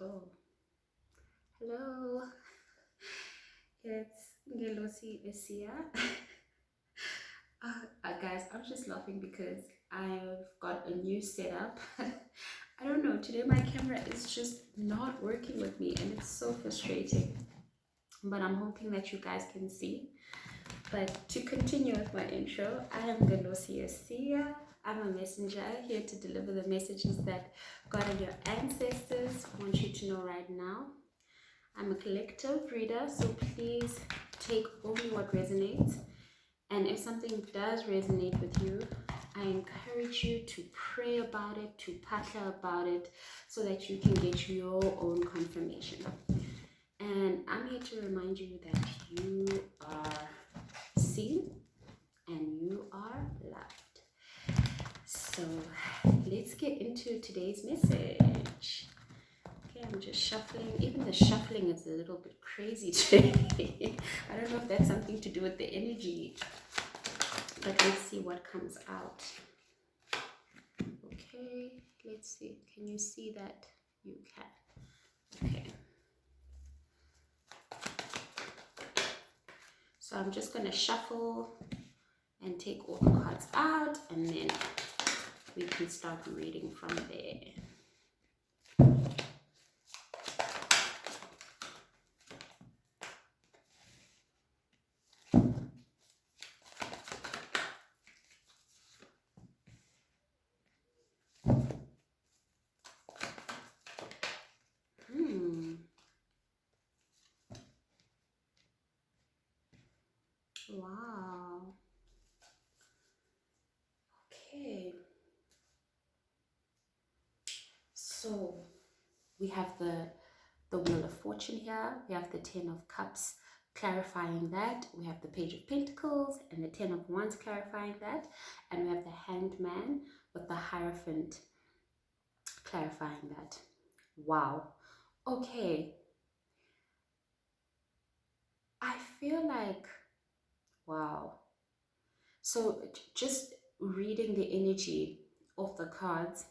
Oh, hello. It's Ngelosi A Seer. Guys, I'm just laughing because I've got a new setup. I don't know, today my camera is just not working with me and it's so frustrating. But I'm hoping that you guys can see. But to continue with my intro, I am Ngelosi A Seer. I'm a messenger here to deliver the messages that God and your ancestors want you to know right now. I'm a collective reader, so please take only what resonates. And if something does resonate with you, I encourage you to pray about it, to phahla about it, so that you can get your own confirmation. And I'm here to remind you that you are seen and you are loved. So let's get into today's message. Okay, I'm just shuffling. Even the shuffling is a little bit crazy today. I don't know if that's something to do with the energy, but let's see what comes out. Okay, let's see. Can you see that? You can. Okay. So I'm just going to shuffle and take all the cards out, and then we can start reading from there. Wow. Okay. So we have the Wheel of Fortune here. We have the Ten of Cups clarifying that. We have the Page of Pentacles and the Ten of Wands clarifying that. And we have the Hanged Man with the Hierophant clarifying that. Wow. Okay. I feel like, wow. So just reading the energy of the cards,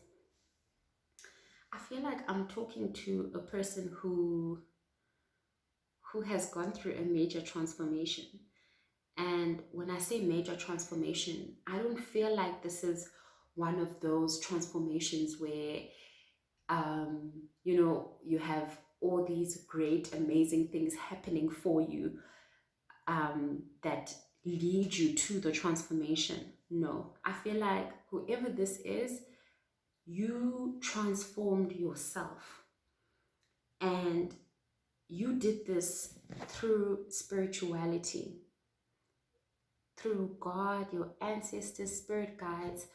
I feel like I'm talking to a person who has gone through a major transformation. And when I say major transformation, I don't feel like this is one of those transformations where you have all these great amazing things happening for you that lead you to the transformation. No, I feel like whoever this is, you transformed yourself, and you did this through spirituality, through God, your ancestors, spirit guides.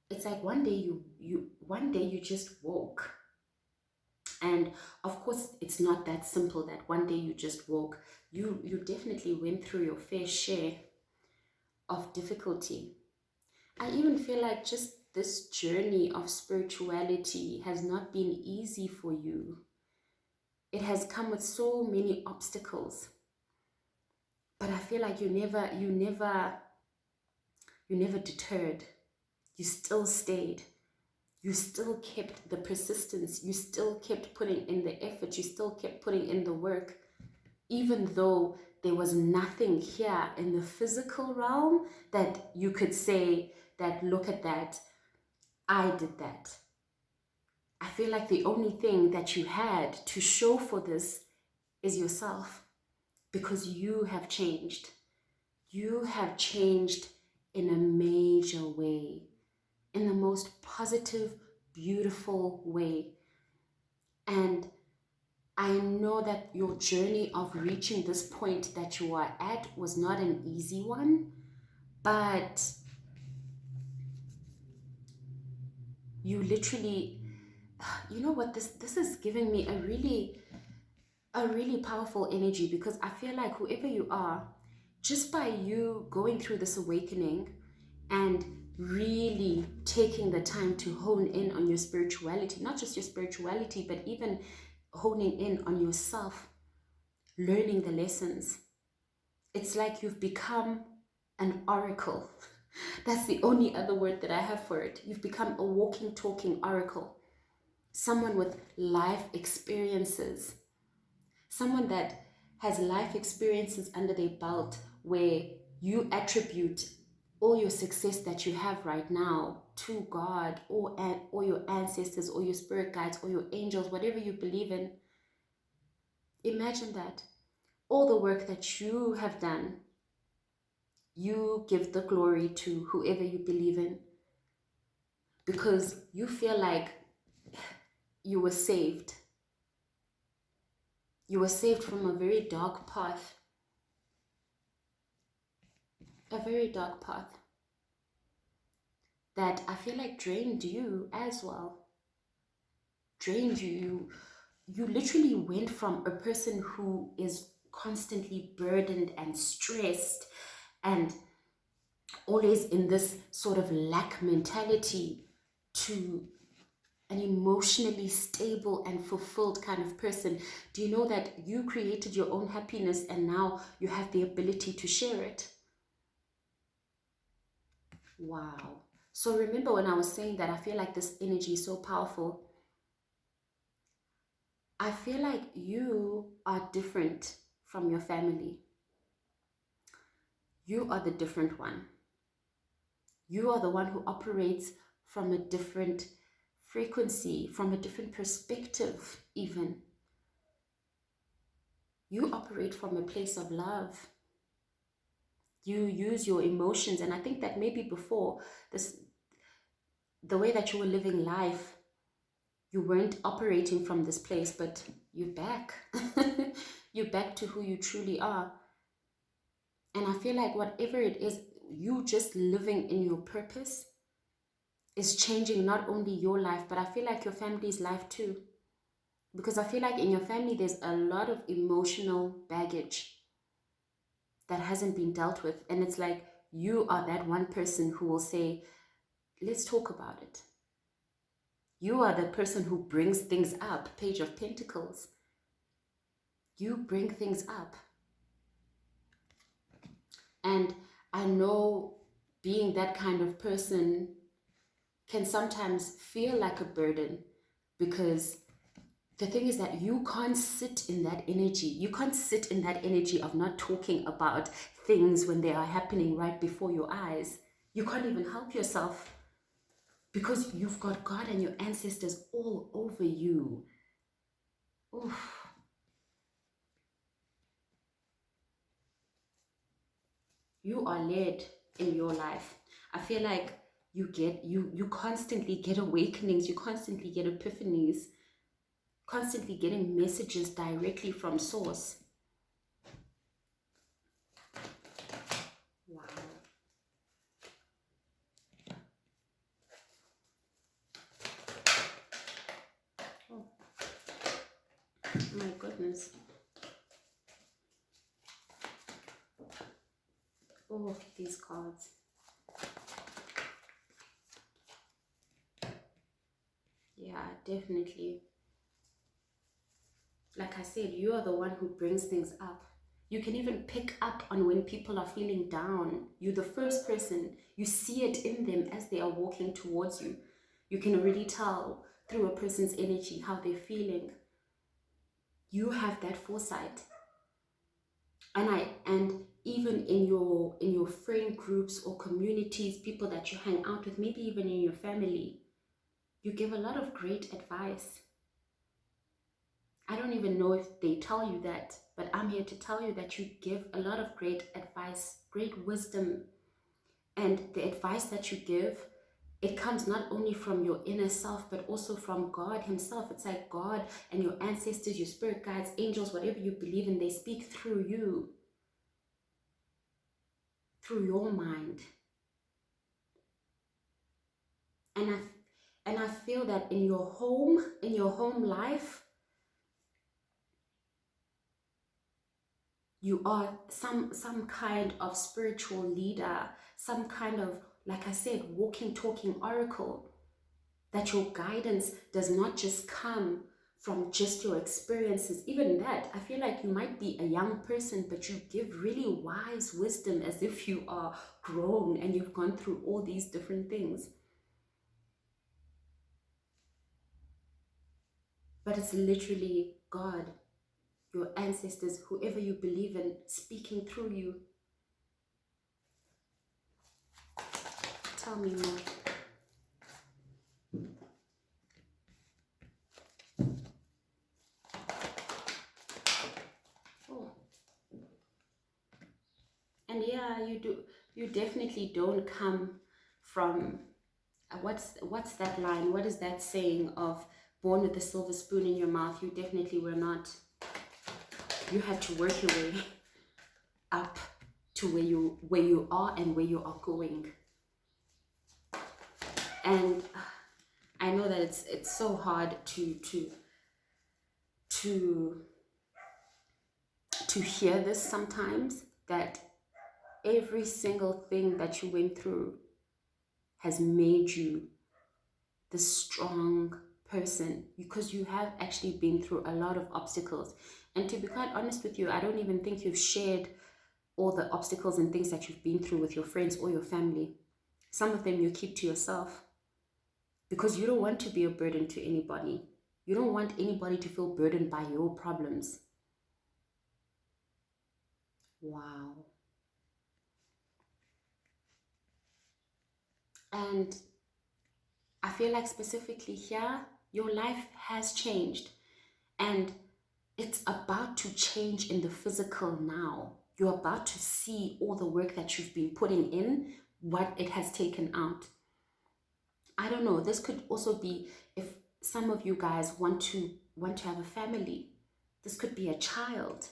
It's like one day you just woke. And of course it's not that simple that one day you just woke. You definitely went through your fair share of difficulty. I even feel like just this journey of spirituality has not been easy for you. It has come with so many obstacles. But I feel like you never deterred. You still stayed. You still kept the persistence. You still kept putting in the effort. You still kept putting in the work, even though there was nothing here in the physical realm that you could say that, look at that, I did that. I feel like the only thing that you had to show for this is yourself, because you have changed. You have changed in a major way, in the most positive, beautiful way. And I know that your journey of reaching this point that you are at was not an easy one, but you literally, you know what, this is giving me a really powerful energy, because I feel like whoever you are, just by you going through this awakening and really taking the time to hone in on your spirituality, not just your spirituality, but even honing in on yourself, learning the lessons. It's like you've become an oracle. That's the only other word that I have for it. You've become a walking, talking oracle. someone with life experiences, someone that has life experiences under their belt where you attribute all your success that you have right now to God or your ancestors or your spirit guides or your angels, whatever you believe in. Imagine that. All the work that you have done, you give the glory to whoever you believe in because you feel like you were saved. You were saved from a very dark path. A very dark path that I feel like drained you as well. Drained you. You literally went from a person who is constantly burdened and stressed and always in this sort of lack mentality to an emotionally stable and fulfilled kind of person. Do you know that you created your own happiness and now you have the ability to share it? Wow. So remember when I was saying that I feel like this energy is so powerful. I feel like you are different from your family. You are the different one. You are the one who operates from a different frequency, from a different perspective even. You operate from a place of love. You use your emotions, and I think that maybe before this, the way that you were living life, you weren't operating from this place, but you're back. You're back to who you truly are. And I feel like whatever it is, you just living in your purpose is changing not only your life, but I feel like your family's life too. Because I feel like in your family, there's a lot of emotional baggage that hasn't been dealt with. And it's like you are that one person who will say, let's talk about it. You are the person who brings things up, Page of Pentacles. You bring things up. And I know being that kind of person can sometimes feel like a burden because the thing is that you can't sit in that energy. You can't sit in that energy of not talking about things when they are happening right before your eyes. You can't even help yourself because you've got God and your ancestors all over you. Oof. You are led in your life. I feel like you constantly get awakenings, you constantly get epiphanies, constantly getting messages directly from source. Wow. Oh my goodness. Oh, these cards. Yeah, definitely. Like I said, you are the one who brings things up. You can even pick up on when people are feeling down. You're the first person. You see it in them as they are walking towards you. You can already tell through a person's energy how they're feeling. You have that foresight. And even in your friend groups or communities, people that you hang out with, maybe even in your family, you give a lot of great advice. I don't even know if they tell you that, but I'm here to tell you that you give a lot of great advice, great wisdom. And the advice that you give, it comes not only from your inner self, but also from God himself. It's like God and your ancestors, your spirit guides, angels, whatever you believe in, they speak through you, through your mind. And I feel that in your home life, you are some kind of spiritual leader, some kind of, like I said, walking, talking oracle, that your guidance does not just come from just your experiences. Even that, I feel like you might be a young person, but you give really wise wisdom as if you are grown and you've gone through all these different things. but it's literally God, your ancestors, whoever you believe in, speaking through you. Tell me more. Oh. And yeah, you definitely don't come from what's that line? What is that saying of born with a silver spoon in your mouth? You definitely were not. You had to work your way up to where you are and where you are going. And I know that it's so hard to hear this sometimes, that every single thing that you went through has made you the strong person, because you have actually been through a lot of obstacles. And to be quite honest with you, I don't even think you've shared all the obstacles and things that you've been through with your friends or your family. Some of them you keep to yourself because you don't want to be a burden to anybody. You don't want anybody to feel burdened by your problems. Wow. And I feel like specifically here, your life has changed, and it's about to change in the physical now. You're about to see all the work that you've been putting in, what it has taken out. I don't know, this could also be if some of you guys want to have a family. This could be a child.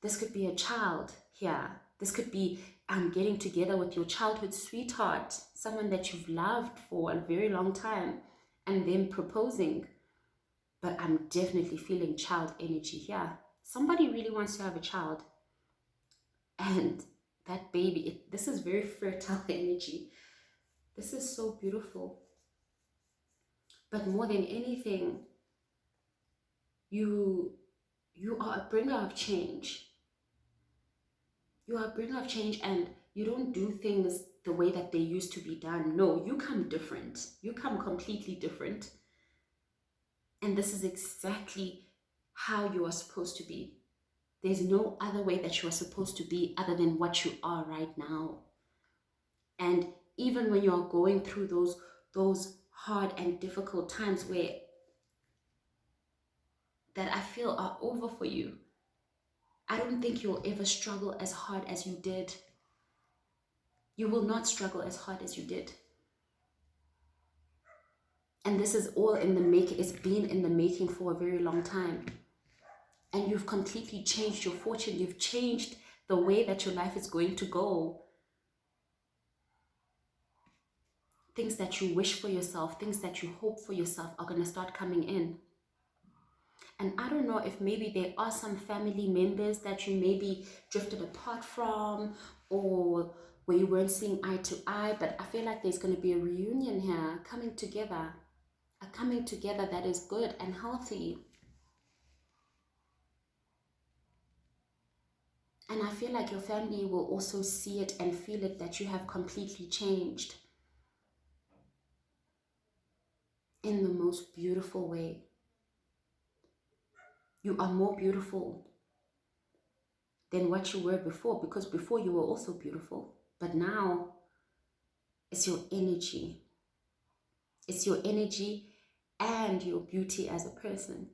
This could be a child here. This could be getting together with your childhood sweetheart, someone that you've loved for a very long time, and then proposing. But I'm definitely feeling child energy here. Somebody really wants to have a child. And that baby, this is very fertile energy. This is so beautiful. But more than anything, you are a bringer of change. You are a bringer of change, and you don't do things the way that they used to be done. No, you come different. You come completely different. And this is exactly how you are supposed to be. There's no other way that you are supposed to be other than what you are right now. And even when you are going through those hard and difficult times where that I feel are over for you, I don't think you'll ever struggle as hard as you did. You will not struggle as hard as you did. And this is all in the making. It's been in the making for a very long time. And you've completely changed your fortune. You've changed the way that your life is going to go. Things that you wish for yourself, things that you hope for yourself are going to start coming in. And I don't know if maybe there are some family members that you maybe drifted apart from, or where you weren't seeing eye to eye, but I feel like there's going to be a reunion here, coming together, a coming together that is good and healthy. And I feel like your family will also see it and feel it, that you have completely changed in the most beautiful way. You are more beautiful than what you were before, because before you were also beautiful, but now it's your energy. It's your energy and your beauty as a person.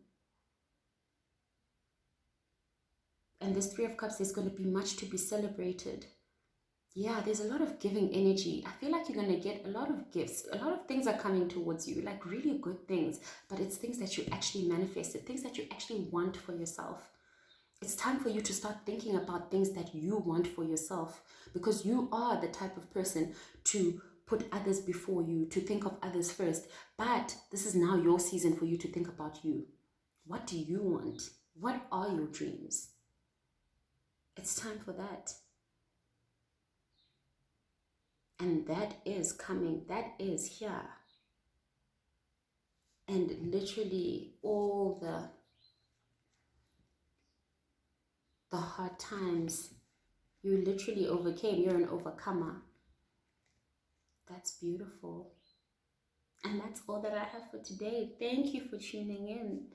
And this Three of Cups, there's going to be much to be celebrated. Yeah, there's a lot of giving energy. I feel like you're going to get a lot of gifts. A lot of things are coming towards you, like really good things, but it's things that you actually manifested, things that you actually want for yourself. It's time for you to start thinking about things that you want for yourself, because you are the type of person to put others before you, to think of others first. But this is now your season for you to think about you. What do you want? What are your dreams? It's time for that. And that is coming. That is here. And literally all the hard times, you literally overcame. You're an overcomer. That's beautiful. And that's all that I have for today. Thank you for tuning in.